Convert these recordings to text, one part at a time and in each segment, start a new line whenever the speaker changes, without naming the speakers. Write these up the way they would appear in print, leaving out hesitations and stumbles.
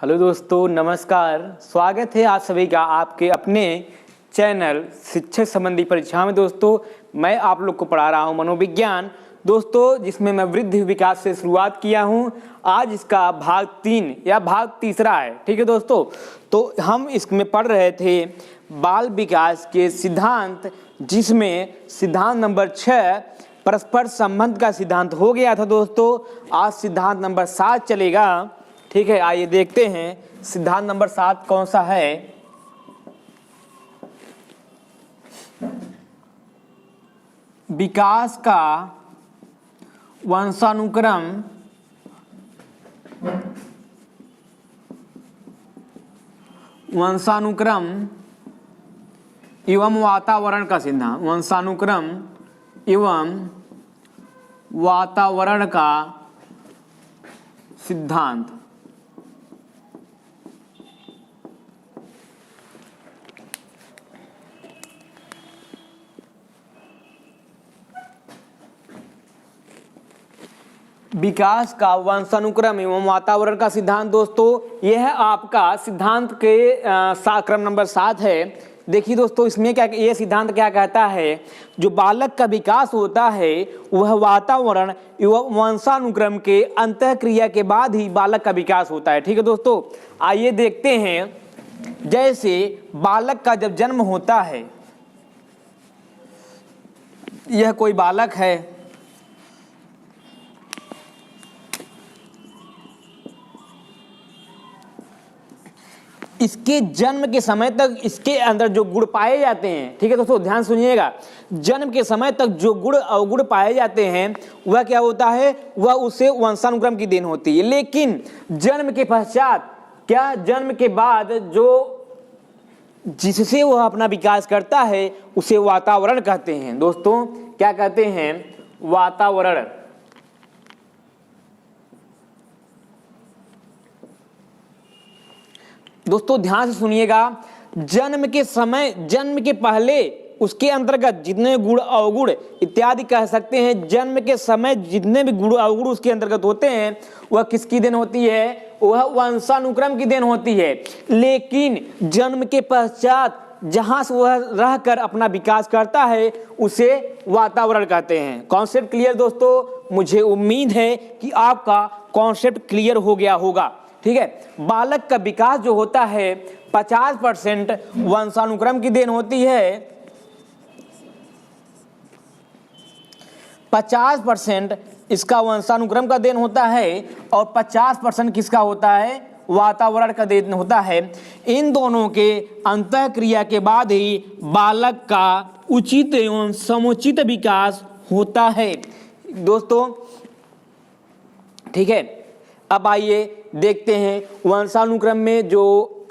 Hello दोस्तों, नमस्कार। स्वागत है आप सभी का आपके अपने चैनल शिक्षक संबंधी परीक्षा में। दोस्तों, मैं आप लोग को पढ़ा रहा हूं मनोविज्ञान, दोस्तों, जिसमें मैं वृद्धि विकास से शुरुआत किया हूं। आज इसका भाग 3 या भाग तीसरा है। ठीक है दोस्तों, तो हम इसमें पढ़ रहे थे बाल विकास के सिद्धांत, जिसमें सिद्धांत नंबर 6 परस्पर संबंध का सिद्धांत हो गया था। दोस्तों, आज सिद्धांत नंबर 7 चलेगा। ठीक है, आइए देखते हैं सिद्धांत नंबर 7 कौन सा है। विकास का वंशानुक्रम एवं वातावरण का सिद्धांत। वंशानुक्रम एवं वातावरण का सिद्धांत। विकास का वंशानुक्रम एवं वातावरण का सिद्धांत। दोस्तों, यह आपका सिद्धांत के क्रम नंबर 7 है। देखिए दोस्तों, इसमें क्या यह सिद्धांत क्या कहता है, जो बालक का विकास होता है वह वातावरण एवं वंशानुक्रम के अंतःक्रिया के बाद ही बालक का विकास होता है। ठीक है दोस्तों, आइए देखते हैं। जैसे बालक का जब जन्म होता है, यह कोई बालक है, इसके जन्म के समय तक इसके अंदर जो गुण पाए जाते हैं, ठीक है दोस्तों, ध्यान सुनिएगा, जन्म के समय तक जो गुण अवगुण पाए जाते हैं वह क्या होता है, वह उसे वंशानुक्रम की देन होती है। लेकिन जन्म के पश्चात क्या, जन्म के बाद जो जिससे वह अपना विकास करता है उसे वातावरण कहते हैं। दोस्तों, क्या कहते हैं, वातावरण। दोस्तों ध्यान से सुनिएगा, जन्म के समय, जन्म के पहले उसके अंतर्गत जितने गुण अवगुण इत्यादि कह सकते हैं, जन्म के समय जितने भी गुण अवगुण उसके अंतर्गत होते हैं वह किसकी देन होती है, वह वंशानुक्रम की देन होती है। लेकिन जन्म के पश्चात जहां से वह रहकर अपना विकास करता है उसे वातावरण कहते हैं। कॉन्सेप्ट क्लियर दोस्तों? मुझे उम्मीद है कि आपका कॉन्सेप्ट क्लियर हो गया होगा। ठीक है, बालक का विकास जो होता है 50% वंशानुक्रम की देन होती है, 50% इसका वंशानुक्रम का देन होता है और 50% किसका होता है, वातावरण का देन होता है। इन दोनों के अंतःक्रिया के बाद ही बालक का उचित एवं समुचित विकास होता है। दोस्तों ठीक है, अब आइए देखते हैं वंशानुक्रम में, जो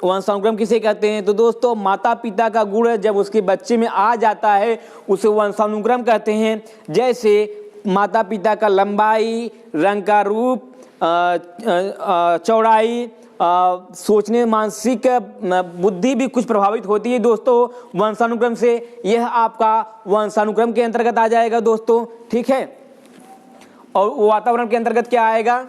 वंशानुक्रम किसे कहते हैं। तो दोस्तों, माता पिता का गुण जब उसके बच्चे में आ जाता है उसे वंशानुक्रम कहते हैं। जैसे माता पिता का लंबाई, रंग का रूप, चौड़ाई, सोचने, मानसिक बुद्धि भी कुछ प्रभावित होती है दोस्तों वंशानुक्रम से। यह आपका वंशानुक्रम के अंतर्गत आ जाएगा दोस्तों। ठीक है, और वातावरण के अंतर्गत क्या आएगा,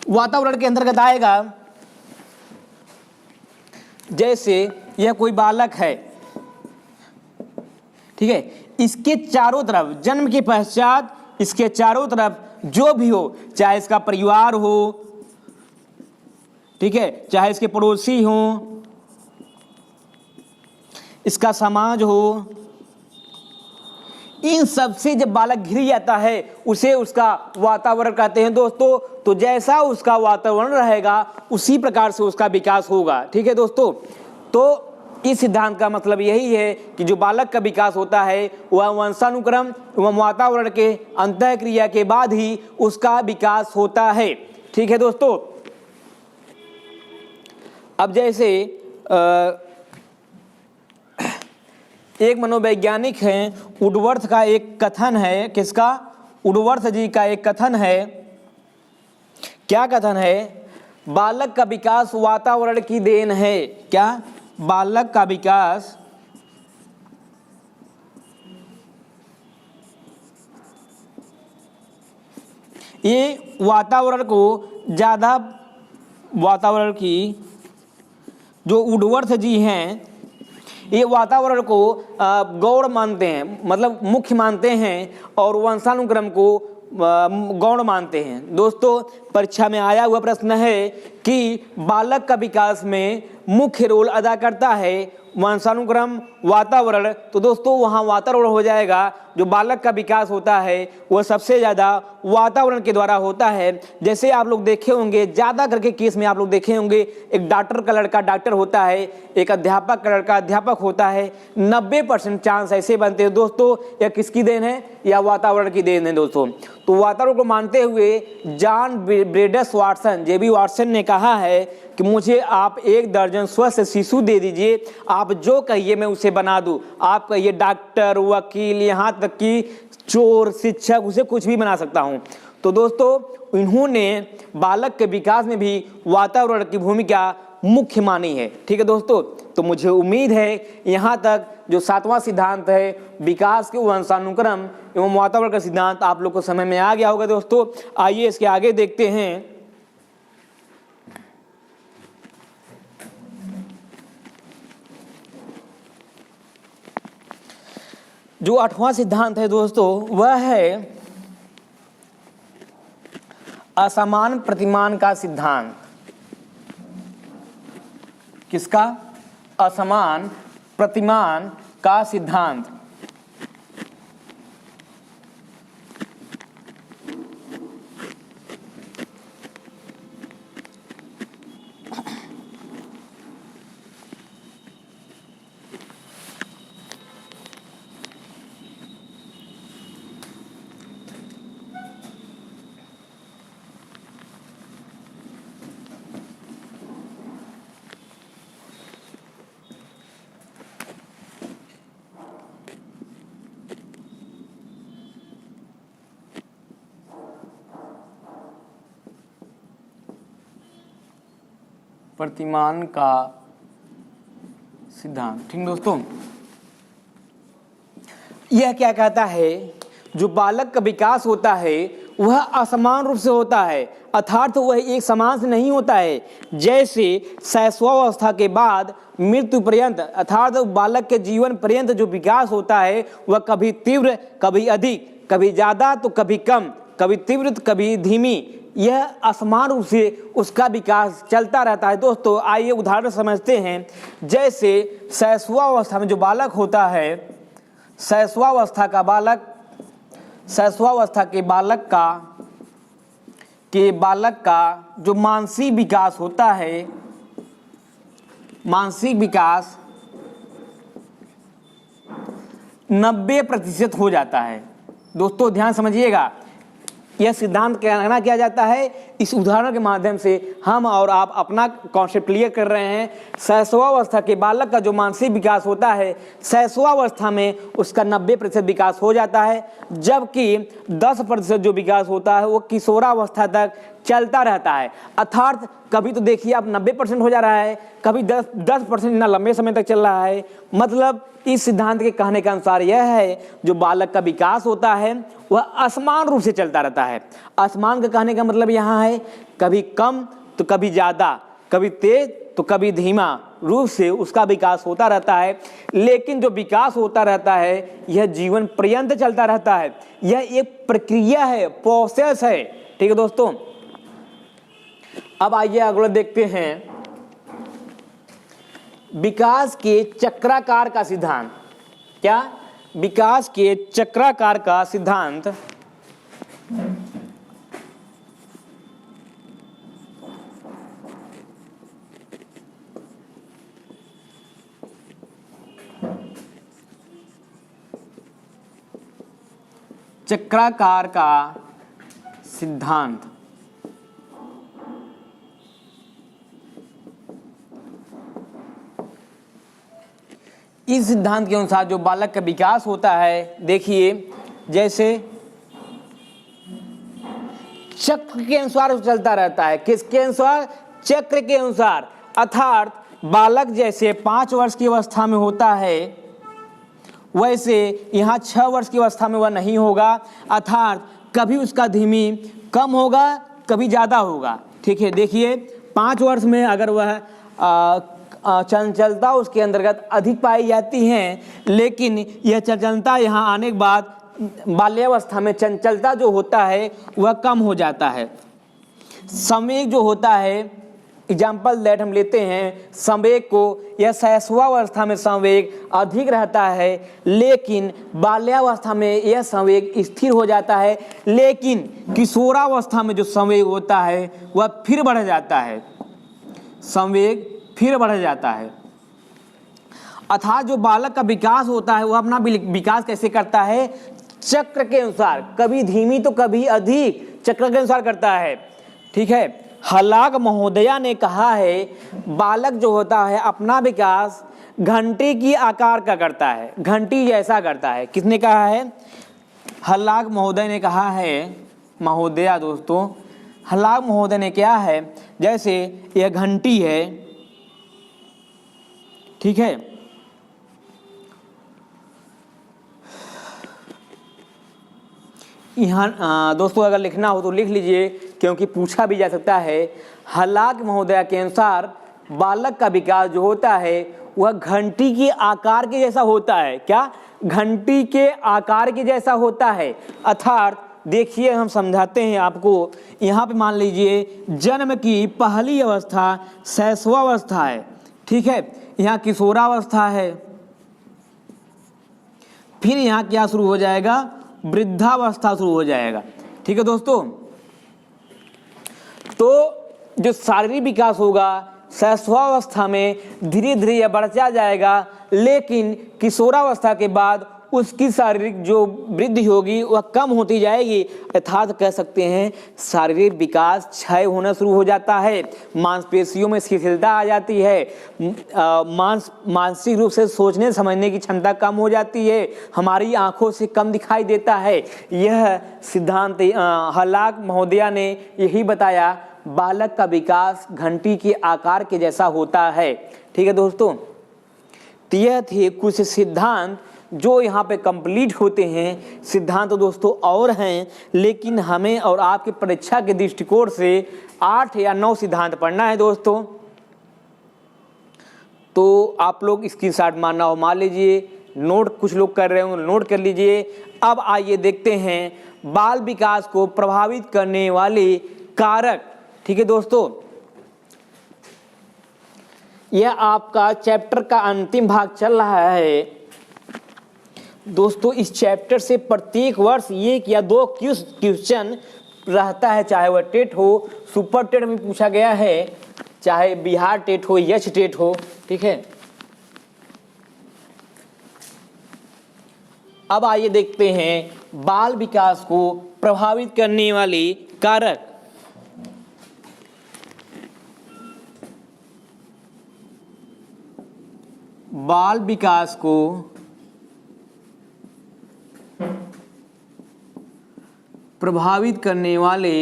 वातावरण के अंतर्गत आएगा। जैसे यह कोई बालक है, ठीक है, इसके चारों तरफ, जन्म के पश्चात इसके चारों तरफ जो भी हो, चाहे इसका परिवार हो, ठीक है, चाहे इसके पड़ोसी हो, इसका समाज हो, इन सब से जब बालक घिर जाता है उसे उसका वातावरण कहते हैं दोस्तों। तो जैसा उसका वातावरण रहेगा उसी प्रकार से उसका विकास होगा। ठीक है दोस्तों, तो इस सिद्धांत का मतलब यही है कि जो बालक का विकास होता है वह वंशानुक्रम एवं वातावरण के अंतःक्रिया के बाद ही उसका विकास होता है। ठीक है दोस्तों, अब जैसे एक मनोवैज्ञानिक हैं, वुडवर्थ का एक कथन है, किसका, वुडवर्थ जी का एक कथन है। क्या कथन है, बालक का विकास वातावरण की देन है। क्या, बालक का विकास ये वातावरण को ज़्यादा, वातावरण की जो ऊर्ध्वगत जीव हैं ये वातावरण को गौण मानते हैं, मतलब मुख्य मानते हैं, और वंशानुक्रम को गौण मानते हैं। दोस्तों परीक्षा में आया हुआ प्रश्न है कि बालक का विकास में मुख्य रोल अदा करता है वंशानुक्रम, वातावरण। तो दोस्तों वहाँ वातावरण हो जाएगा, जो बालक का विकास होता है वह सबसे ज़्यादा वातावरण के द्वारा होता है। जैसे आप लोग देखे होंगे, ज़्यादा करके केस में आप लोग देखे होंगे, एक डॉक्टर का लड़का डॉक्टर होता है, एक अध्यापक का लड़का अध्यापक होता है। 90% चांस ऐसे बनते हैं दोस्तों, यह किसकी देन है? या वातावरण की देन है दोस्तों। तो वातावरण को मानते हुए जॉन ब्रेडस वाटसन, जेबी वाटसन ने कहा है कि मुझे आप 1 दर्जन स्वस्थ शिशु दे दीजिए, आप जो कहिए मैं उसे बना दूं। आप कहिए डॉक्टर, वकील, यहाँ तक कि चोर, शिक्षक, उसे कुछ भी बना सकता हूं। तो दोस्तों इन्होंने बालक के विकास में भी वातावरण की भूमिका मुख्य मानी है। ठीक है दोस्तों, तो मुझे उम्मीद है यहाँ तक जो 7वां सिद्धांत है विकास के वंशानुक्रम एवं वातावरण का सिद्धांत आप लोग को समझ में आ गया होगा। दोस्तों आइए इसके आगे देखते हैं। जो 8वां सिद्धांत है दोस्तों वह है असमान प्रतिमान का सिद्धांत। किसका? असमान प्रतिमान का सिद्धांत। प्रतिमान का सिद्धांत। ठीक दोस्तों, यह क्या कहता है? जो बालक का विकास होता है वह असमान रूप से होता है, अर्थात वह एक समान से नहीं होता है। जैसे शैशवावस्था के बाद मृत्यु पर्यंत, अर्थात बालक के जीवन पर्यंत जो विकास होता है वह कभी तीव्र, कभी अधिक, कभी ज़्यादा तो कभी कम, कभी तीव्र तो कभी धीमी, यह असमान रूप से उसका विकास चलता रहता है। दोस्तों आइए उदाहरण समझते हैं। जैसे शैशवावस्था में जो बालक होता है, शैशवावस्था का बालक, शैशवावस्था के बालक का जो मानसिक विकास होता है, मानसिक विकास 90% हो जाता है। दोस्तों ध्यान समझिएगा, यह सिद्धांत कहना किया जाता है। इस उदाहरण के माध्यम से हम और आप अपना कॉन्सेप्ट क्लियर कर रहे हैं। शैशवावस्था के बालक का जो मानसिक विकास होता है, शैशवावस्था में उसका 90% विकास हो जाता है, जबकि 10% जो विकास होता है वो किशोरावस्था तक चलता रहता है। अर्थात कभी तो देखिए आप 90% हो जा रहा है, कभी 10% इतना लंबे समय तक चल रहा है। मतलब इस सिद्धांत के कहने के अनुसार यह है, जो बालक का विकास होता है वह असमान रूप से चलता रहता है। असमान का कहने का मतलब यहाँ है कभी कम तो कभी ज़्यादा, कभी तेज तो कभी धीमा रूप से उसका विकास होता रहता है। लेकिन जो विकास होता रहता है यह जीवन पर्यंत चलता रहता है। यह एक प्रक्रिया है, प्रोसेस है। ठीक है दोस्तों, अब आइए अगला देखते हैं विकास के चक्राकार का सिद्धांत। क्या? विकास के चक्राकार का सिद्धांत। चक्राकार का सिद्धांत। इस सिद्धांत के अनुसार जो बालक का विकास होता है, देखिए जैसे चक्र के अनुसार चलता रहता है। किसके अनुसार? चक्र के अनुसार। अर्थात बालक जैसे 5 वर्ष की अवस्था में होता है, वैसे यहाँ 6 वर्ष की अवस्था में वह नहीं होगा। अर्थात कभी उसका धीमी कम होगा, कभी ज़्यादा होगा। ठीक है, देखिए 5 वर्ष में अगर वह चंचलता उसके अंतर्गत अधिक पाई जाती है, लेकिन यह चंचलता यहाँ आने के बाद बाल्यावस्था में चंचलता जो होता है वह कम हो जाता है। संवेग जो होता है, एग्जाम्पल दैट हम लेते हैं संवेग को, यह शैशवावस्था में संवेग अधिक रहता है, लेकिन बाल्यावस्था में यह संवेग स्थिर हो जाता है, लेकिन किशोरावस्था में जो संवेग होता है वह फिर बढ़ जाता है, संवेग फिर बढ़ जाता है। अर्थात जो बालक का विकास होता है वह अपना विकास कैसे करता है, चक्र के अनुसार, कभी धीमी तो कभी अधिक, चक्र के अनुसार करता है। ठीक है, हलाक महोदया ने कहा है बालक जो होता है अपना विकास घंटी की आकार का करता है, घंटी जैसा करता है। किसने कहा है? हलाक महोदय ने कहा है, महोदया दोस्तों, हलाक महोदय ने क्या है, जैसे यह घंटी है, ठीक है, यहाँ दोस्तों अगर लिखना हो तो लिख लीजिए, क्योंकि पूछा भी जा सकता है। हलाक महोदया के अनुसार बालक का विकास जो होता है वह घंटी के आकार के जैसा होता है। क्या? घंटी के आकार के जैसा होता है। अर्थात देखिए हम समझाते हैं आपको, यहाँ पे मान लीजिए जन्म की पहली अवस्था शैशवावस्था है, ठीक है, यहाँ किशोरावस्था है, फिर यहाँ क्या शुरू हो जाएगा, वृद्धावस्था शुरू हो जाएगा। ठीक है दोस्तों, तो जो शारीरिक विकास होगा शैशवावस्था में धीरे धीरे यह बढ़ता जाएगा, लेकिन किशोरावस्था के बाद उसकी शारीरिक जो वृद्धि होगी वह कम होती जाएगी। अर्थात कह सकते हैं शारीरिक विकास क्षय होना शुरू हो जाता है, मांसपेशियों में शिथिलता आ जाती है, मानसिक रूप से सोचने समझने की क्षमता कम हो जाती है, हमारी आंखों से कम दिखाई देता है। यह सिद्धांत हलाक महोदया ने यही बताया, बालक का विकास घंटी के आकार के जैसा होता है। ठीक है दोस्तों, तो यह थे कुछ सिद्धांत जो यहाँ पे कंप्लीट होते हैं। सिद्धांत तो दोस्तों और हैं, लेकिन हमें और आपके परीक्षा के दृष्टिकोण से 8 या 9 सिद्धांत पढ़ना है दोस्तों। तो आप लोग स्क्रीनशॉट मारना हो मार लीजिए, नोट कुछ लोग कर रहे होंगे नोट कर लीजिए। अब आइए देखते हैं बाल विकास को प्रभावित करने वाले कारक। ठीक है दोस्तों, यह आपका चैप्टर का अंतिम भाग चल रहा है दोस्तों। इस चैप्टर से प्रत्येक वर्ष 1 या 2 क्वेश्चन रहता है, चाहे वह टेट हो, सुपर टेट में पूछा गया है, चाहे बिहार टेट हो, यच टेट हो। ठीक है, अब आइए देखते हैं बाल विकास को प्रभावित करने वाले कारक। बाल विकास को प्रभावित करने वाले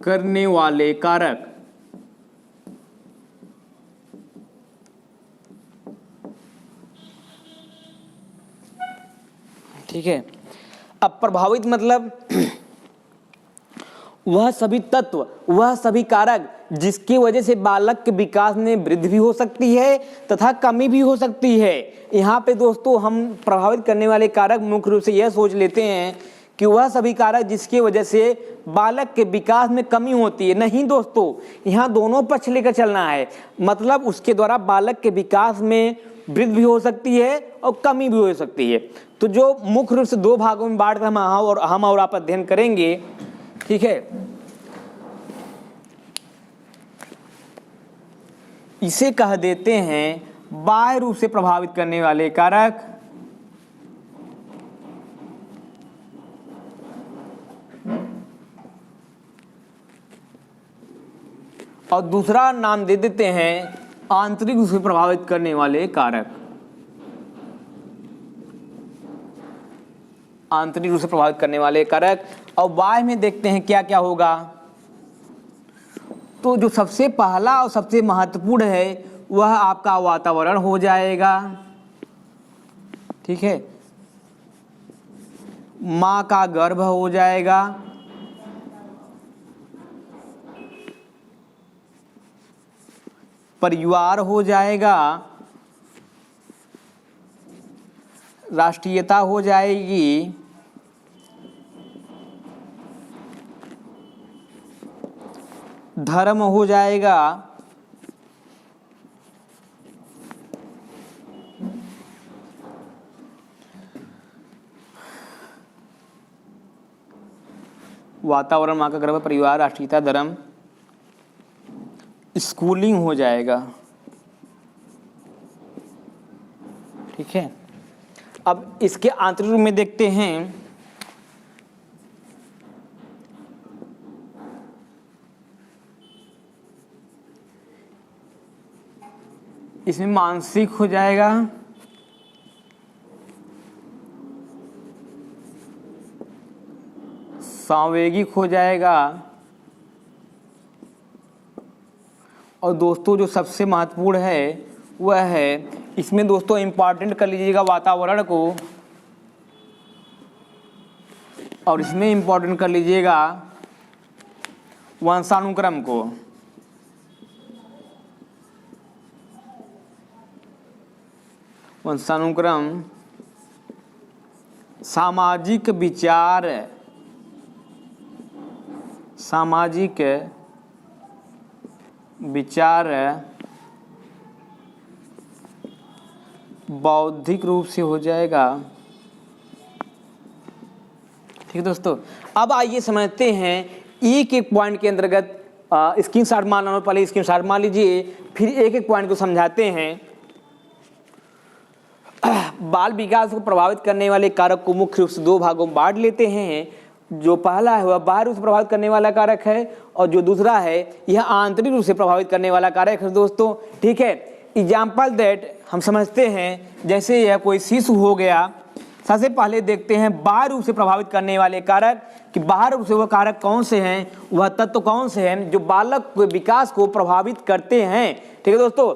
कारक। ठीक है, अब प्रभावित मतलब वह सभी तत्व, वह सभी कारक जिसकी वजह से बालक के विकास में वृद्धि भी हो सकती है तथा कमी भी हो सकती है। यहाँ पे दोस्तों हम प्रभावित करने वाले कारक मुख्य रूप से यह सोच लेते हैं कि वह सभी कारक जिसकी वजह से बालक के विकास में कमी होती है। नहीं दोस्तों, यहाँ दोनों पक्ष लेकर चलना है, मतलब उसके द्वारा बालक के विकास में वृद्धि भी हो सकती है और कमी भी हो सकती है। तो जो मुख्य रूप से 2 भागों में बांट कर हम और आप अध्ययन करेंगे। ठीक है, इसे कह देते हैं बाह्य रूप से प्रभावित करने वाले कारक। और दूसरा नाम दे देते हैं आंतरिक रूप से प्रभावित करने वाले कारक। आंतरिक रूप से प्रभावित करने वाले कारक। और बाह्य में देखते हैं क्या क्या होगा। तो जो सबसे पहला और सबसे महत्वपूर्ण है वह आपका वातावरण हो जाएगा। ठीक है, माँ का गर्भ हो जाएगा, परिवार हो जाएगा, राष्ट्रीयता हो जाएगी, धर्म हो जाएगा, वातावरण, माँ का गर्भ, परिवार, राष्ट्रीयता, धर्म, स्कूलिंग हो जाएगा। ठीक है, अब इसके आंतरिक रूप में देखते हैं। इसमें मानसिक हो जाएगा, सांवेगिक हो जाएगा, और दोस्तों जो सबसे महत्वपूर्ण है वह है, इसमें दोस्तों इंपॉर्टेंट कर लीजिएगा वातावरण को, और इसमें इंपॉर्टेंट कर लीजिएगा वंशानुक्रम को। वंशानुक्रम, सामाजिक विचार, सामाजिक विचार बौद्धिक रूप से हो जाएगा। ठीक है दोस्तों, अब आइए समझते हैं एक एक पॉइंट के अंतर्गत। स्क्रीनशॉट मान लो, पहले स्क्रीनशॉट मान लीजिए, फिर एक एक पॉइंट को समझाते हैं। बाल विकास को प्रभावित करने वाले कारक को मुख्य रूप से दो भागों में बांट लेते हैं। जो पहला है वह बाहरी रूप से प्रभावित करने वाला कारक है, और जो दूसरा है यह आंतरिक रूप से प्रभावित करने वाला कारक है दोस्तों। ठीक है, एग्जाम्पल दैट हम समझते हैं, जैसे यह कोई शिशु हो गया। सबसे पहले देखते हैं बाहरी रूप से प्रभावित करने वाले कारक, कि बाहरी रूप से वह कारक कौन से हैं, वह तत्व कौन से हैं जो बालक के विकास को प्रभावित करते हैं। ठीक है दोस्तों,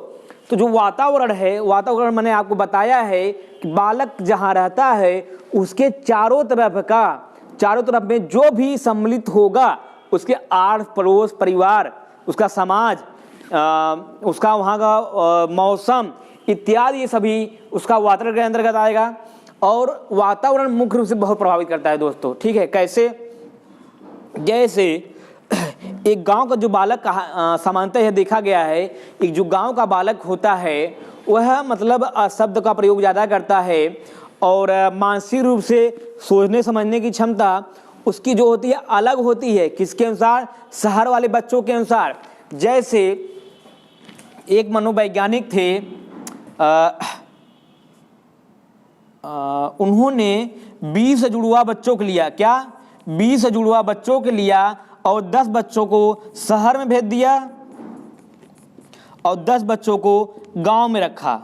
तो जो वातावरण है, वातावरण मैंने आपको बताया है कि बालक जहाँ रहता है उसके चारों तरफ में जो भी सम्मिलित होगा, उसके आस पड़ोस, परिवार, उसका समाज, उसका वहाँ का मौसम इत्यादि, ये सभी उसका वातावरण के अंतर्गत आएगा। और वातावरण मुख्य रूप से बहुत प्रभावित करता है दोस्तों। ठीक है, कैसे? जैसे एक गांव का जो बालक सामान्यतः यह देखा गया है, एक जो गांव का बालक होता है वह मतलब शब्द का प्रयोग ज़्यादा करता है, और मानसिक रूप से सोचने समझने की क्षमता उसकी जो होती है अलग होती है। किसके अनुसार? शहर वाले बच्चों के अनुसार। जैसे एक मनोवैज्ञानिक थे, उन्होंने 20 जुड़वा बच्चों को लिया। क्या? 20 जुड़वा बच्चों के लिया, और 10 बच्चों को शहर में भेज दिया और 10 बच्चों को गांव में रखा।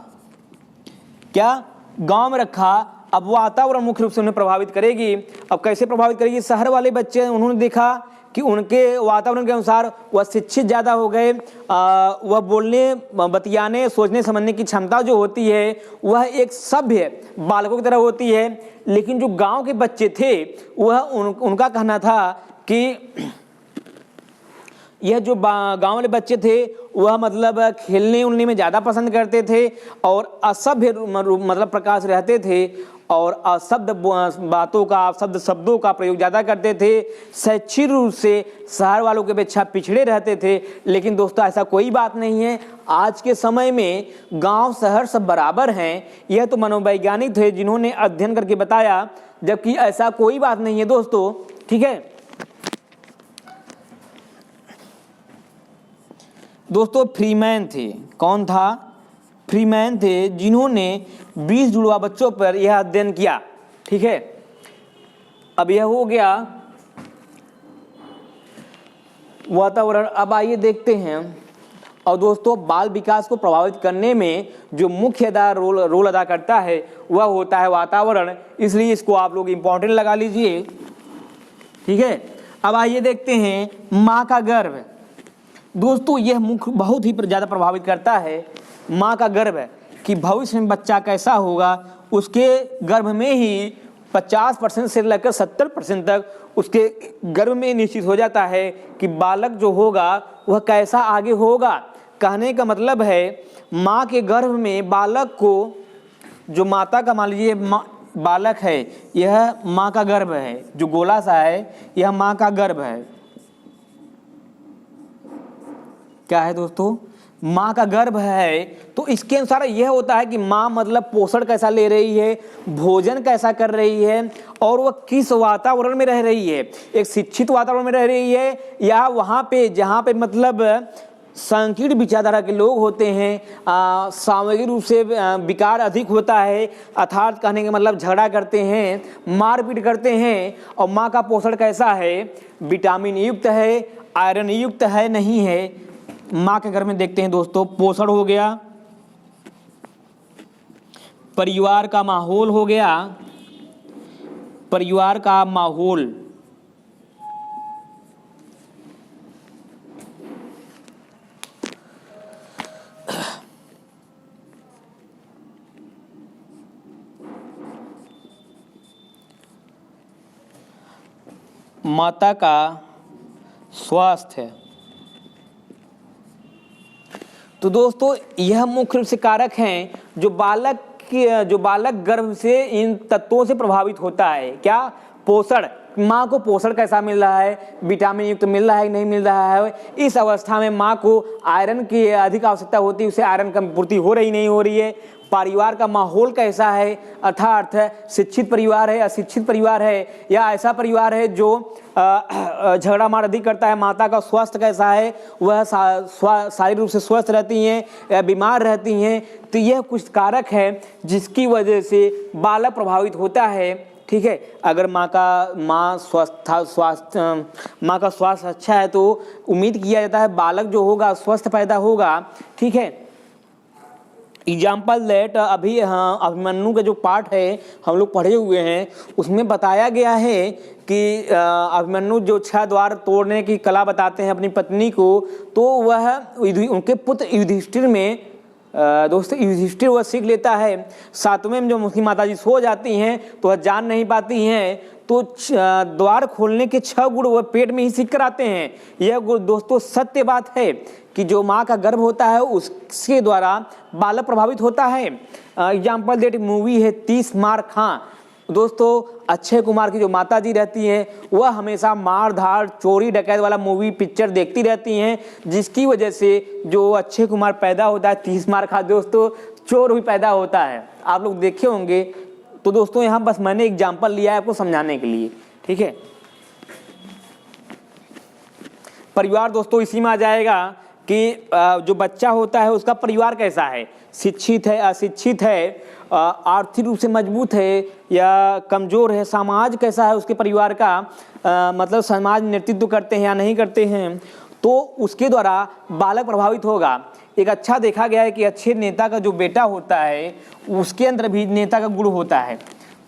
क्या? गांव में रखा। अब वातावरण मुख्य रूप से उन्हें प्रभावित करेगी। अब कैसे प्रभावित करेगी? शहर वाले बच्चे, उन्होंने देखा कि उनके वातावरण के अनुसार वह शिक्षित ज़्यादा हो गए, वह बोलने, बतियाने, सोचने समझने की क्षमता जो होती है वह एक सभ्य बालकों की तरह होती है। लेकिन जो गांव के बच्चे थे वह उनका कहना था कि यह जो गांव वाले बच्चे थे वह मतलब खेलने उलने में ज़्यादा पसंद करते थे, और असभ्य मतलब प्रकाश रहते थे, और अशब्द बातों का, शब्दों का प्रयोग ज़्यादा करते थे। शैक्षिक रूप से शहर वालों के अपेक्षा पिछड़े रहते थे। लेकिन दोस्तों ऐसा कोई बात नहीं है। आज के समय में गांव शहर सब बराबर हैं। यह तो मनोवैज्ञानिक थे जिन्होंने अध्ययन करके बताया, जबकि ऐसा कोई बात नहीं है दोस्तों। ठीक है दोस्तों, फ्रीमैन थे। कौन था? फ्रीमैन थे, जिन्होंने 20 जुड़वा बच्चों पर यह अध्ययन किया। ठीक है, अब यह हो गया वातावरण। अब आइए देखते हैं, और दोस्तों बाल विकास को प्रभावित करने में जो मुख्य रोल अदा करता है वह होता है वातावरण। इसलिए इसको आप लोग इम्पोर्टेंट लगा लीजिए। ठीक है, अब आइए देखते हैं माँ का गर्भ। दोस्तों यह मुख्य बहुत ही ज़्यादा प्रभावित करता है माँ का गर्भ, कि भविष्य में बच्चा कैसा होगा। उसके गर्भ में ही 50% से लेकर 70% तक उसके गर्भ में निश्चित हो जाता है कि बालक जो होगा वह कैसा आगे होगा। कहने का मतलब है माँ के गर्भ में बालक को, जो माता का मान लीजिए बालक है, यह माँ का गर्भ है, जो गोला सा है यह माँ का गर्भ है। क्या है दोस्तों? माँ का गर्भ है। तो इसके अनुसार यह होता है कि माँ मतलब पोषण कैसा ले रही है, भोजन कैसा कर रही है, और वह किस वातावरण में रह रही है। एक शिक्षित वातावरण में रह रही है या वहाँ पे जहाँ पे मतलब संकीर्ण विचारधारा के लोग होते हैं, सामूहिक रूप से विकार अधिक होता है, अर्थात कहने का मतलब झगड़ा करते हैं, मारपीट करते हैं। और माँ का पोषण कैसा है, विटामिन युक्त है, आयरन युक्त है, नहीं है। माँ के घर में देखते हैं दोस्तों, पोषण हो गया, परिवार का माहौल हो गया, परिवार का माहौल, माता का स्वास्थ्य। तो दोस्तों यह मुख्य रूप से कारक हैं जो बालक गर्भ से इन तत्वों से प्रभावित होता है। क्या? पोषण, माँ को पोषण कैसा मिल रहा है, विटामिन युक्त मिल रहा है कि नहीं मिल रहा है। इस अवस्था में माँ को आयरन की अधिक आवश्यकता होती है, उसे आयरन की पूर्ति हो रही नहीं हो रही है। परिवार का माहौल कैसा है, अर्थात शिक्षित परिवार है, अशिक्षित परिवार है, या ऐसा परिवार है जो झगड़ा मार अधिक करता है। माता का स्वास्थ्य कैसा है, वह शारीरिक रूप से स्वस्थ रहती हैं या बीमार रहती हैं। तो यह कुछ कारक है जिसकी वजह से बालक प्रभावित होता है। ठीक है, अगर माँ का स्वास्थ्य अच्छा है तो उम्मीद किया जाता है बालक जो होगा स्वस्थ पैदा होगा। ठीक है, एग्जाम्पल दैट अभी अभिमन्यु का जो पार्ट है हम लोग पढ़े हुए हैं, उसमें बताया गया है कि अभिमन्यु जो 6 द्वार तोड़ने की कला बताते हैं अपनी पत्नी को, तो वह उनके पुत्र युधिष्ठिर में दोस्तों युधिष्ठिर वह सीख लेता है। 7वें में जो उसकी माता जी सो जाती हैं तो वह जान नहीं पाती हैं, तो द्वार खोलने के 6 गुण वह पेट में ही सीख कर आते हैं। यह गुण दोस्तों सत्य बात है कि जो माँ का गर्भ होता है उसके द्वारा बालक प्रभावित होता है। एग्जाम्पल देट मूवी है 30 मार खां। दोस्तों अक्षय कुमार की जो माता जी रहती हैं वह हमेशा मार धाड़ चोरी डकैत वाला मूवी पिक्चर देखती रहती हैं, जिसकी वजह से जो अक्षय कुमार पैदा होता है 30 मार खा दोस्तों चोर भी पैदा होता है। आप लोग देखे होंगे। तो दोस्तों यहाँ बस मैंने एग्जाम्पल लिया है आपको समझाने के लिए। ठीक है, परिवार दोस्तों इसी में आ जाएगा कि जो बच्चा होता है उसका परिवार कैसा है, शिक्षित है, अशिक्षित है, आर्थिक रूप से मजबूत है या कमजोर है, समाज कैसा है उसके परिवार का, मतलब समाज नेतृत्व करते हैं या नहीं करते हैं, तो उसके द्वारा बालक प्रभावित होगा। एक अच्छा देखा गया है कि अच्छे नेता का जो बेटा होता है उसके अंदर भी नेता का गुण होता है।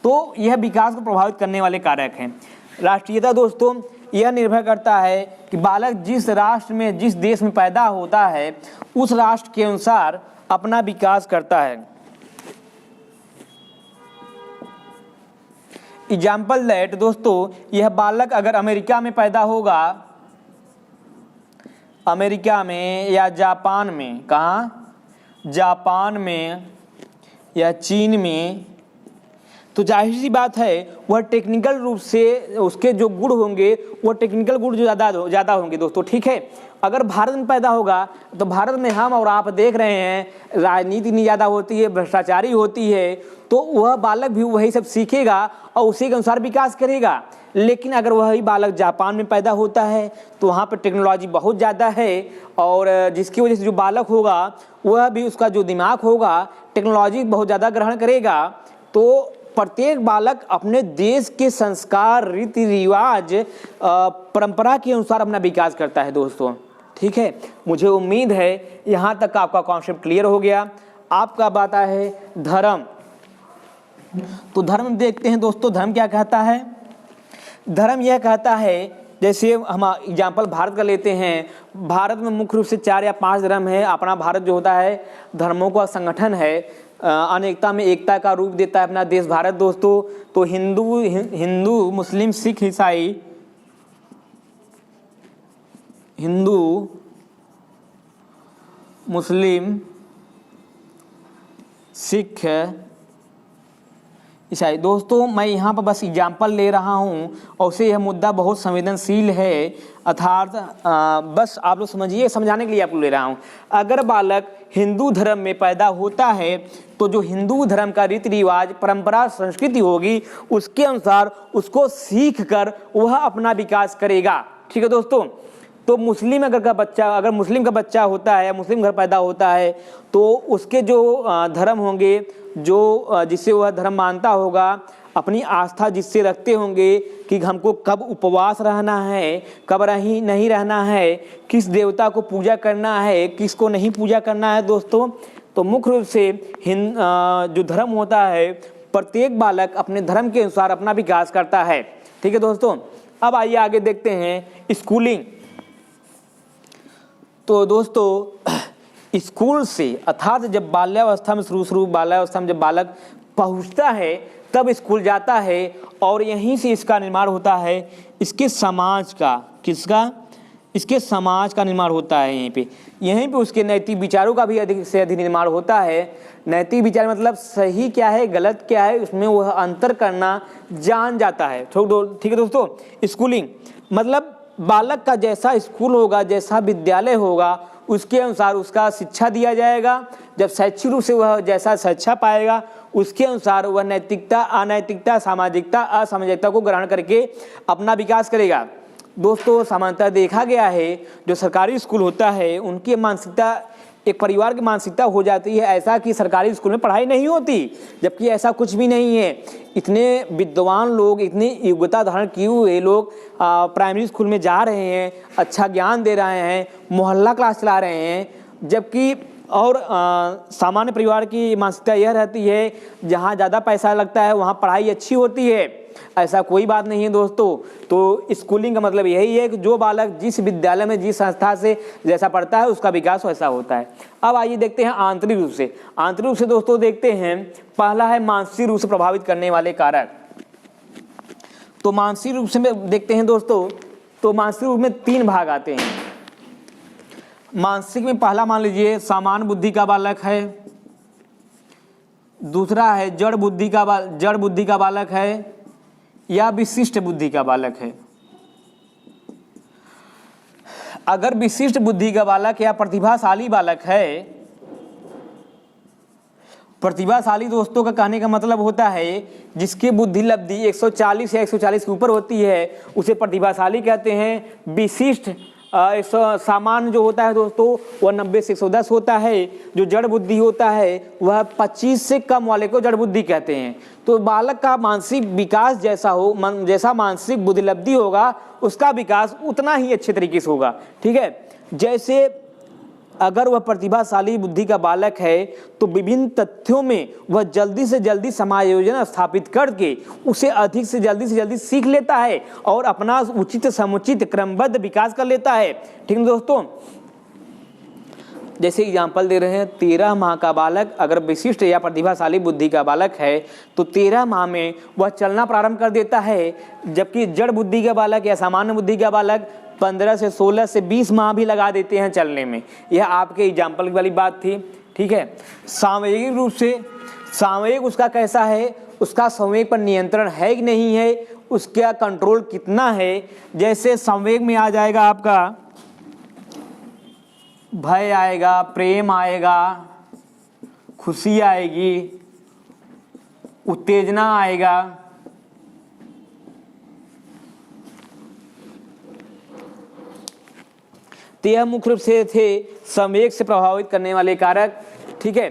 तो यह विकास को प्रभावित करने वाले कारक हैं। राष्ट्रीयता दोस्तों यह निर्भर करता है कि बालक जिस राष्ट्र में, जिस देश में पैदा होता है उस राष्ट्र के अनुसार अपना विकास करता है। एग्जाम्पल दैट दोस्तों यह बालक अगर अमेरिका में पैदा होगा, अमेरिका में या जापान में, कहाँ, जापान में या चीन में, तो जाहिर सी बात है वह टेक्निकल रूप से उसके जो गुण होंगे वो टेक्निकल गुण जो ज़्यादा होंगे दोस्तों। ठीक है, अगर भारत में पैदा होगा तो भारत में हम और आप देख रहे हैं राजनीति नहीं ज़्यादा होती है, भ्रष्टाचारी होती है, तो वह बालक भी वही सब सीखेगा और उसी के अनुसार विकास करेगा। लेकिन अगर वही बालक जापान में पैदा होता है तो वहाँ पर टेक्नोलॉजी बहुत ज़्यादा है और जिसकी वजह से जो बालक होगा वह भी, उसका जो दिमाग होगा टेक्नोलॉजी बहुत ज़्यादा ग्रहण करेगा। तो प्रत्येक बालक अपने देश के संस्कार, रीति रिवाज, परंपरा के अनुसार अपना विकास करता है दोस्तों। ठीक है, मुझे उम्मीद है यहाँ तक आपका कॉन्सेप्ट क्लियर हो गया। आपका बात है धर्म। तो धर्म देखते हैं दोस्तों, धर्म क्या कहता है। धर्म यह कहता है, जैसे हम एग्जाम्पल भारत का लेते हैं, भारत में मुख्य रूप से 4 या 5 धर्म है। अपना भारत जो होता है धर्मों का संगठन है। अनेकता में एकता का रूप देता है अपना देश भारत दोस्तों। तो हिंदू मुस्लिम सिख ईसाई, हिंदू मुस्लिम सिख ईसाई दोस्तों, मैं यहाँ पर बस एग्जाम्पल ले रहा हूँ और उसे यह मुद्दा बहुत संवेदनशील है, अर्थात बस आप लोग समझिए, समझाने के लिए आप लोग ले रहा हूँ। अगर बालक हिंदू धर्म में पैदा होता है तो जो हिंदू धर्म का रीति रिवाज, परंपरा, संस्कृति होगी उसके अनुसार उसको सीख कर वह अपना विकास करेगा। ठीक है दोस्तों। तो मुस्लिम अगर मुस्लिम का बच्चा होता है, मुस्लिम घर पैदा होता है तो उसके जो धर्म होंगे, जो जिससे वह धर्म मानता होगा, अपनी आस्था जिससे रखते होंगे कि हमको कब उपवास रहना है, कब नहीं रहना है, किस देवता को पूजा करना है, किसको नहीं पूजा करना है दोस्तों। तो मुख्य रूप से जो धर्म होता है, प्रत्येक बालक अपने धर्म के अनुसार अपना विकास करता है। ठीक है दोस्तों। अब आइए आगे देखते हैं स्कूलिंग। तो दोस्तों स्कूल से अर्थात जब बाल्यावस्था में बाल्यावस्था में जब बालक पहुंचता है तब स्कूल जाता है और यहीं से इसका निर्माण होता है, इसके समाज का, किसका, इसके समाज का निर्माण होता है। यहीं पे उसके नैतिक विचारों का भी अधिक से अधिक निर्माण होता है। नैतिक विचार मतलब सही क्या है, गलत क्या है, उसमें वह अंतर करना जान जाता है। ठीक है दोस्तों। स्कूलिंग मतलब बालक का जैसा स्कूल होगा, जैसा विद्यालय होगा, उसके अनुसार उसका शिक्षा दिया जाएगा। जब शैक्षिक रूप से वह जैसा शिक्षा पाएगा उसके अनुसार वह नैतिकता, अनैतिकता, सामाजिकता, असामाजिकता को ग्रहण करके अपना विकास करेगा। दोस्तों सामान्यतः देखा गया है जो सरकारी स्कूल होता है उनकी मानसिकता एक परिवार की मानसिकता हो जाती है ऐसा कि सरकारी स्कूल में पढ़ाई नहीं होती, जबकि ऐसा कुछ भी नहीं है। इतने विद्वान लोग, इतने योग्यता धारण किए हुए लोग प्राइमरी स्कूल में जा रहे हैं, अच्छा ज्ञान दे रहे हैं, मोहल्ला क्लास चला रहे हैं, जबकि और सामान्य परिवार की मानसिकता यह रहती है जहाँ ज़्यादा पैसा लगता है वहाँ पढ़ाई अच्छी होती है। ऐसा कोई बात नहीं है दोस्तों। तो स्कूलिंग का मतलब यही है कि जो बालक जिस विद्यालय में, जिस संस्था से जैसा पढ़ता है उसका विकास वैसा होता है। अब आइए देखते हैं आंतरिक रूप से। आंतरिक रूप से दोस्तों देखते हैं, पहला है मानसिक रूप से प्रभावित करने वाले कारक। तो मानसिक रूप से देखते हैं दोस्तों, तो मानसिक रूप में 3 भाग आते हैं। मानसिक में पहला मान लीजिए सामान्य बुद्धि का बालक है, दूसरा है जड़ बुद्धि का बालक है या विशिष्ट बुद्धि का बालक है। अगर विशिष्ट बुद्धि का बालक या प्रतिभाशाली बालक है, प्रतिभाशाली दोस्तों का कहने का मतलब होता है जिसकी बुद्धि लब्धि 140 या 140 के ऊपर होती है उसे प्रतिभाशाली कहते हैं। विशिष्ट सामान्य जो होता है दोस्तों वह 90 से 110 होता है। जो जड़ बुद्धि होता है वह 25 से कम वाले को जड़ बुद्धि कहते हैं। तो बालक का मानसिक विकास जैसा मानसिक बुद्धिलब्धि होगा उसका विकास उतना ही अच्छे तरीके से होगा। ठीक है। जैसे अगर वह प्रतिभाशाली बुद्धि का बालक है तो विभिन्न तथ्यों में वह जल्दी से जल्दी समायोजन स्थापित करके उसे अधिक से जल्दी सीख लेता है और अपना उचित समुचित क्रमबद्ध विकास कर लेता है। ठीक है दोस्तों। जैसे एग्जाम्पल दे रहे हैं, 13 माह का बालक अगर विशिष्ट या प्रतिभाशाली बुद्धि का बालक है तो 13 माह में वह चलना प्रारंभ कर देता है, जबकि जड़ बुद्धि का बालक या सामान्य बुद्धि का बालक 15 से 16 से 20 माह भी लगा देते हैं चलने में। यह आपके एग्जाम्पल वाली बात थी। ठीक है। सामयिक रूप से सामयिक उसका कैसा है, उसका संवेग पर नियंत्रण है कि नहीं है, उसका कंट्रोल कितना है। जैसे संवेग में आ जाएगा आपका भय आएगा, प्रेम आएगा, खुशी आएगी, उत्तेजना आएगा। तो यह मुख्य रूप से थे संवेग से प्रभावित करने वाले कारक। ठीक है।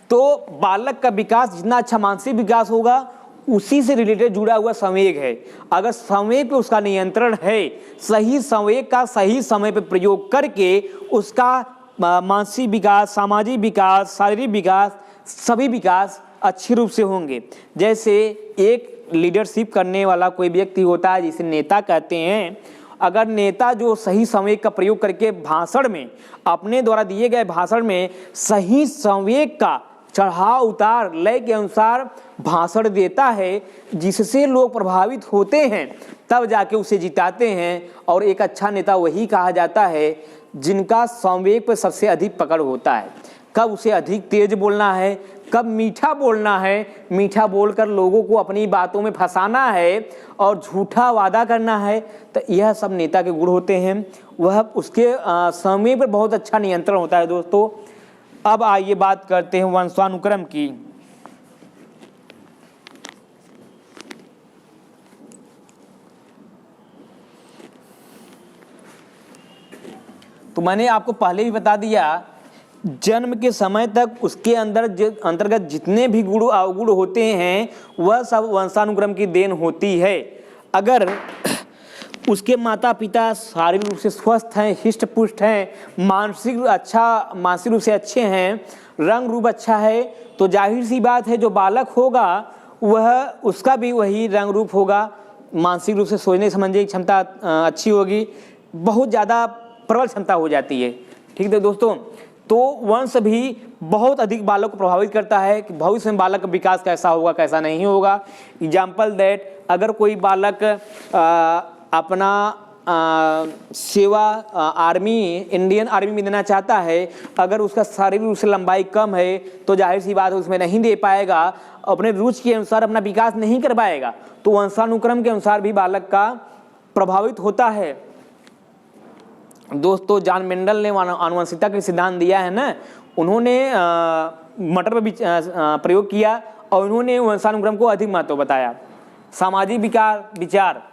तो बालक का विकास जितना अच्छा मानसिक विकास होगा उसी से रिलेटेड जुड़ा हुआ संवेग है। अगर संवेग पे उसका नियंत्रण है, सही संवेग का सही समय पे प्रयोग करके उसका मानसिक विकास, सामाजिक विकास, शारीरिक विकास, सभी विकास अच्छे रूप से होंगे। जैसे एक लीडरशिप करने वाला कोई व्यक्ति होता है जिसे नेता कहते हैं। अगर नेता जो सही संवेग का प्रयोग करके भाषण में, अपने द्वारा दिए गए भाषण में सही संवेग का चढ़ाव उतार लय के अनुसार भाषण देता है, जिससे लोग प्रभावित होते हैं, तब जाके उसे जिताते हैं। और एक अच्छा नेता वही कहा जाता है जिनका संवेग पर सबसे अधिक पकड़ होता है। कब उसे अधिक तेज बोलना है, कब मीठा बोलना है, मीठा बोलकर लोगों को अपनी बातों में फंसाना है और झूठा वादा करना है, तो यह सब नेता के गुण होते हैं। वह उसके समय पर बहुत अच्छा नियंत्रण होता है दोस्तों। अब आइए बात करते हैं वंशानुक्रम की। तो मैंने आपको पहले भी बता दिया, जन्म के समय तक उसके अंतर्गत जितने भी गुण अवगुण होते हैं वह सब वंशानुक्रम की देन होती है। अगर उसके माता पिता शारीरिक रूप से स्वस्थ हैं, हिष्ट पुष्ट हैं, मानसिक रूप से अच्छे हैं, रंग रूप अच्छा है, तो जाहिर सी बात है जो बालक होगा वह उसका भी वही रंग रूप होगा, मानसिक रूप से सोचने समझने की क्षमता अच्छी होगी, बहुत ज़्यादा प्रबल क्षमता हो जाती है। ठीक है दोस्तों, तो वंश भी बहुत अधिक बालक को प्रभावित करता है कि भविष्य में बालक का विकास कैसा होगा कैसा नहीं होगा। एग्जाम्पल दैट, अगर कोई बालक अपना सेवा आर्मी इंडियन आर्मी में देना चाहता है, अगर उसका शारीरिक रूप से लंबाई कम है तो जाहिर सी बात है उसमें नहीं दे पाएगा, अपने रुचि के अनुसार अपना विकास नहीं कर पाएगा। तो वंशानुक्रम के अनुसार भी बालक का प्रभावित होता है। दोस्तों जॉन मेंडल ने आनुवंशिकता का सिद्धांत दिया है ना, उन्होंने मटर पर प्रयोग किया और उन्होंने वंशानुक्रम को अधिक महत्व बताया। सामाजिक विचार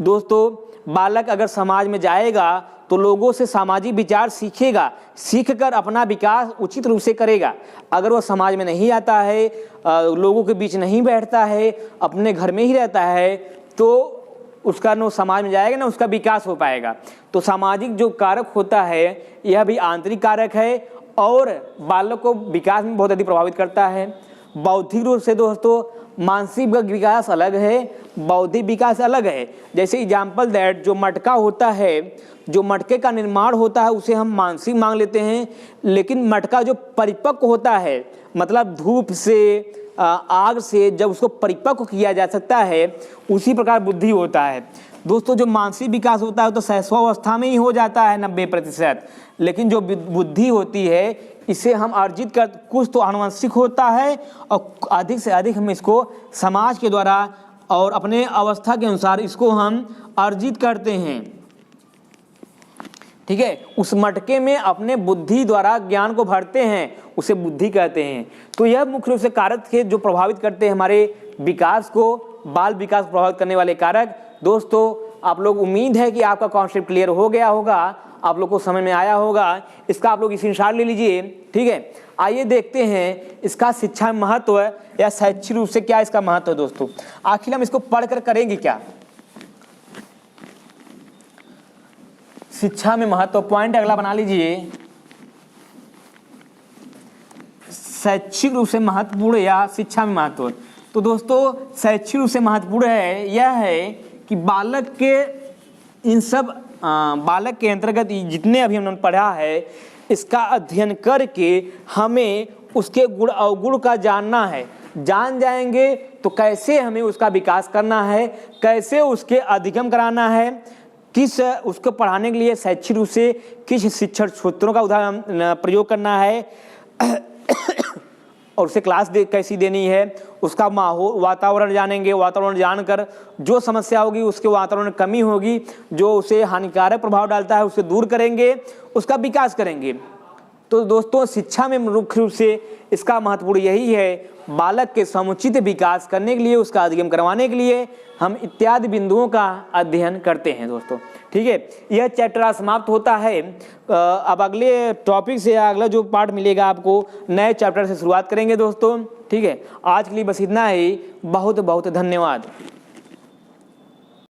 दोस्तों, बालक अगर समाज में जाएगा तो लोगों से सामाजिक विचार सीखेगा, सीखकर अपना विकास उचित रूप से करेगा। अगर वह समाज में नहीं आता है, लोगों के बीच नहीं बैठता है, अपने घर में ही रहता है, तो उसका न समाज में जाएगा ना उसका विकास हो पाएगा। तो सामाजिक जो कारक होता है यह भी आंतरिक कारक है और बालक को विकास में बहुत अधिक प्रभावित करता है। बौद्धिक रूप से दोस्तों मानसिक विकास अलग है, बौद्धिक विकास अलग है। जैसे एग्जाम्पल दैट, जो मटका होता है, जो मटके का निर्माण होता है उसे हम मानसिक मान लेते हैं, लेकिन मटका जो परिपक्व होता है, मतलब धूप से आग से जब उसको परिपक्व किया जा सकता है, उसी प्रकार बुद्धि होता है। दोस्तों जो मानसिक विकास होता है तो शैशवावस्था में ही हो जाता है 90%, लेकिन जो बुद्धि होती है इसे हम अर्जित कर, कुछ तो आनुवंशिक होता है और अधिक से अधिक हम इसको समाज के द्वारा और अपने अवस्था के अनुसार इसको हम अर्जित करते हैं। ठीक है, उस मटके में अपने बुद्धि द्वारा ज्ञान को भरते हैं, उसे बुद्धि कहते हैं। तो यह मुख्य रूप से कारक थे जो प्रभावित करते हैं हमारे विकास को, बाल विकास प्रभावित करने वाले कारक। दोस्तों आप लोग, उम्मीद है कि आपका कॉन्सेप्ट क्लियर हो गया होगा, आप लोग को समझ में आया होगा। इसका आप लोग स्क्रीनशॉट ले लीजिए। ठीक है, आइए देखते हैं इसका शिक्षा में महत्व या शैक्षिक रूप से क्या इसका महत्व है। दोस्तों आखिर हम इसको पढ़कर करेंगे क्या, शिक्षा में महत्व। पॉइंट अगला बना लीजिए, शैक्षिक रूप से महत्वपूर्ण या शिक्षा में महत्व। तो दोस्तों शैक्षिक रूप से महत्वपूर्ण है यह है कि बालक के अंतर्गत जितने अभी हमने पढ़ा है इसका अध्ययन करके हमें उसके गुण अवगुण का जानना है। जान जाएंगे तो कैसे हमें उसका विकास करना है, कैसे उसके अधिगम कराना है, किस उसको पढ़ाने के लिए शैक्षिक रूप से किस शिक्षण सूत्रों का उदाहरण प्रयोग करना है और उसे क्लास कैसी देनी है, उसका माहौल वातावरण जानेंगे। वातावरण जानकर जो समस्या होगी, उसके वातावरण में कमी होगी, जो उसे हानिकारक प्रभाव डालता है उसे दूर करेंगे, उसका विकास करेंगे। तो दोस्तों शिक्षा में मुख्य रूप से इसका महत्वपूर्ण यही है, बालक के समुचित विकास करने के लिए, उसका अधिगम करवाने के लिए हम इत्यादि बिंदुओं का अध्ययन करते हैं। दोस्तों ठीक है, यह चैप्टर समाप्त होता है। अब अगले टॉपिक से अगला जो पार्ट मिलेगा आपको, नए चैप्टर से शुरुआत करेंगे दोस्तों। ठीक है, आज के लिए बस इतना ही। बहुत बहुत धन्यवाद।